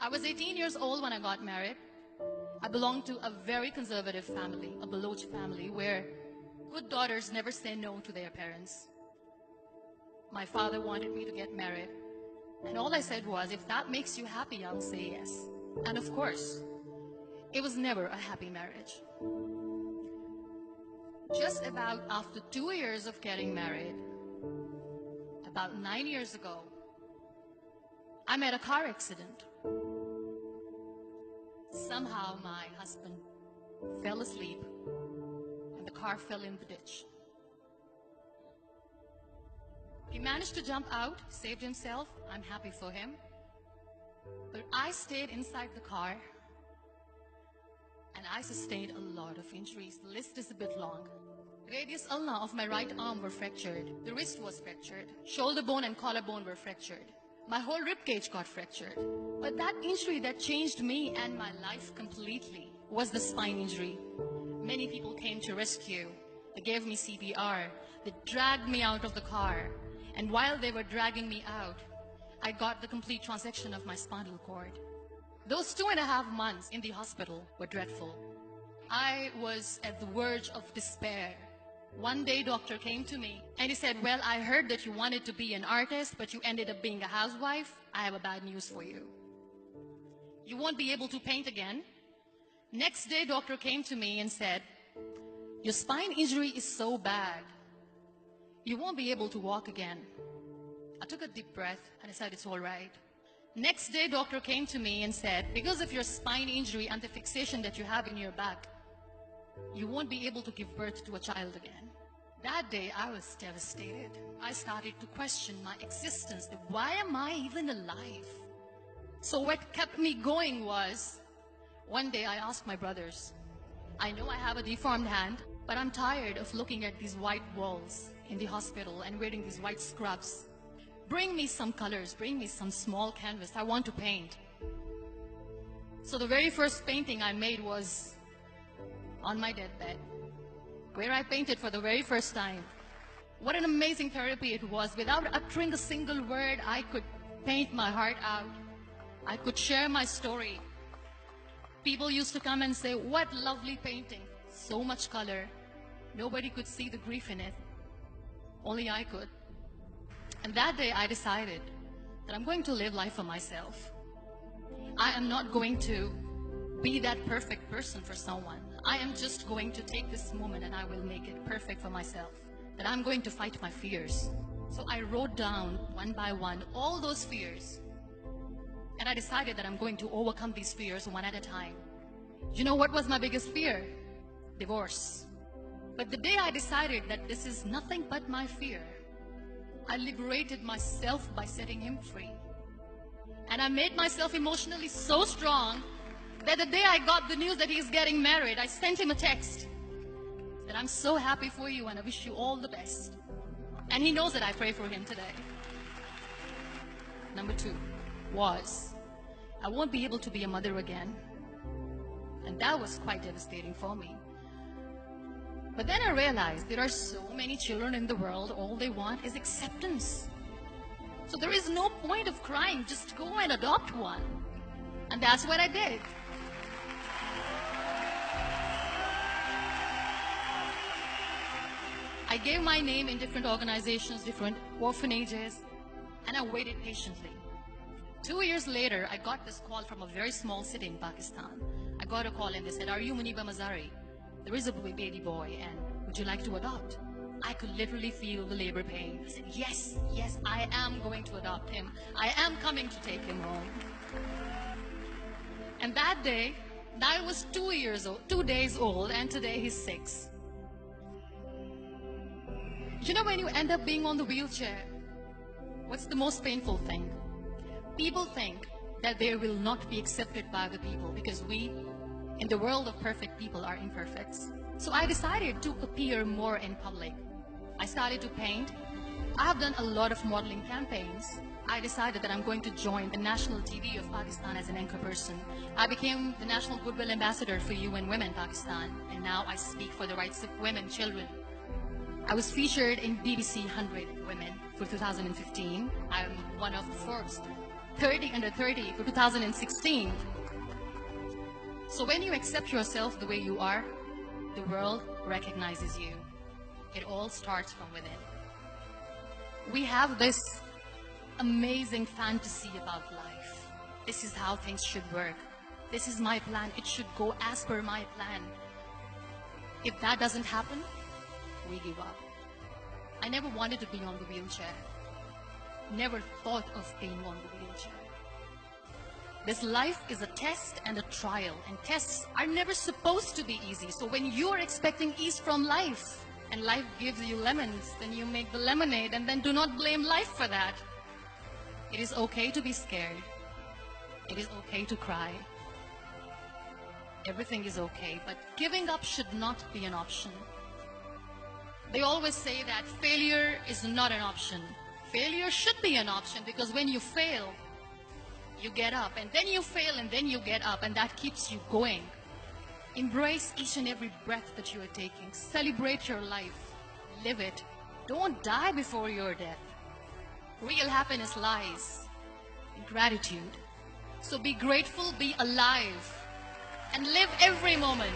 I was 18 years old when I got married. I belonged to a very conservative family, a Baloch family, where good daughters never say no to their parents. My father wanted me to get married, and all I said was, if that makes you happy, I'll say yes. And of course, it was never a happy marriage. Just about after 2 years of getting married, about 9 years ago, I met a car accident. Somehow my husband fell asleep and the car fell in the ditch. He managed to jump out, saved himself. I'm happy for him. But I stayed inside the car and I sustained a lot of injuries. The list is a bit long. Radius ulna of my right arm were fractured. The wrist was fractured. Shoulder bone and collarbone were fractured. My whole rib cage got fractured. But that injury that changed me and my life completely was the spine injury. Many people came to rescue. They gave me CPR. They dragged me out of the car. And while they were dragging me out, I got the complete transection of my spinal cord. Those 2.5 months in the hospital were dreadful. I was at the verge of despair. One day, doctor came to me and he said, well, I heard that you wanted to be an artist, but you ended up being a housewife. I have a bad news for you. You won't be able to paint again. Next day, doctor came to me and said, your spine injury is so bad, you won't be able to walk again. I took a deep breath and I said, it's all right. Next day, doctor came to me and said, because of your spine injury and the fixation that you have in your back, you won't be able to give birth to a child again. That day, I was devastated. I started to question my existence. Why am I even alive? So what kept me going was, one day I asked my brothers, I know I have a deformed hand, but I'm tired of looking at these white walls in the hospital and wearing these white scrubs. Bring me some colors, bring me some small canvas. I want to paint. So the very first painting I made was on my deathbed, where I painted for the very first time. What an amazing therapy it was. Without uttering a single word, I could paint my heart out. I could share my story. People used to come and say, what lovely painting. So much color. Nobody could see the grief in it. Only I could. And that day I decided that I'm going to live life for myself. I am not going to be that perfect person for someone. I am just going to take this moment and I will make it perfect for myself. That I'm going to fight my fears. So I wrote down one by one all those fears. And I decided that I'm going to overcome these fears one at a time. You know what was my biggest fear? Divorce. But the day I decided that this is nothing but my fear, I liberated myself by setting him free. And I made myself emotionally so strong that the day I got the news that he's getting married, I sent him a text that I'm so happy for you and I wish you all the best. And he knows that I pray for him today. Number 2 was, I won't be able to be a mother again. And that was quite devastating for me. But then I realized there are so many children in the world, all they want is acceptance. So there is no point of crying, just go and adopt one. And that's what I did. I gave my name in different organizations, different orphanages, and I waited patiently. 2 years later, I got this call from a very small city in Pakistan. I got a call and they said, are you Muniba Mazari? There is a baby boy and would you like to adopt? I could literally feel the labor pain. I said, yes, yes, I am going to adopt him. I am coming to take him home. And that day, I was 2 days old, and today he's 6. You know, when you end up being on the wheelchair, what's the most painful thing? People think that they will not be accepted by the people because we, in the world of perfect people, are imperfects. So I decided to appear more in public. I started to paint. I have done a lot of modeling campaigns. I decided that I'm going to join the national TV of Pakistan as an anchor person. I became the National Goodwill Ambassador for UN Women Pakistan, and now I speak for the rights of women, children. I was featured in BBC 100 Women for 2015. I'm one of the Forbes 30 under 30 for 2016. So when you accept yourself the way you are, the world recognizes you. It all starts from within. We have this amazing fantasy about life. This is how things should work. This is my plan. It should go as per my plan. If that doesn't happen, we give up. I never wanted to be on the wheelchair. Never thought of being on the wheelchair. This life is a test and a trial, and tests are never supposed to be easy. So when you are expecting ease from life, and life gives you lemons, then you make the lemonade, and then do not blame life for that. It is okay to be scared. It is okay to cry. Everything is okay, but giving up should not be an option. They always say that failure is not an option. Failure should be an option, because when you fail, you get up, and then you fail, and then you get up, and that keeps you going. Embrace each and every breath that you are taking. Celebrate your life. Live it. Don't die before your death. Real happiness lies in gratitude. So be grateful, be alive, and live every moment.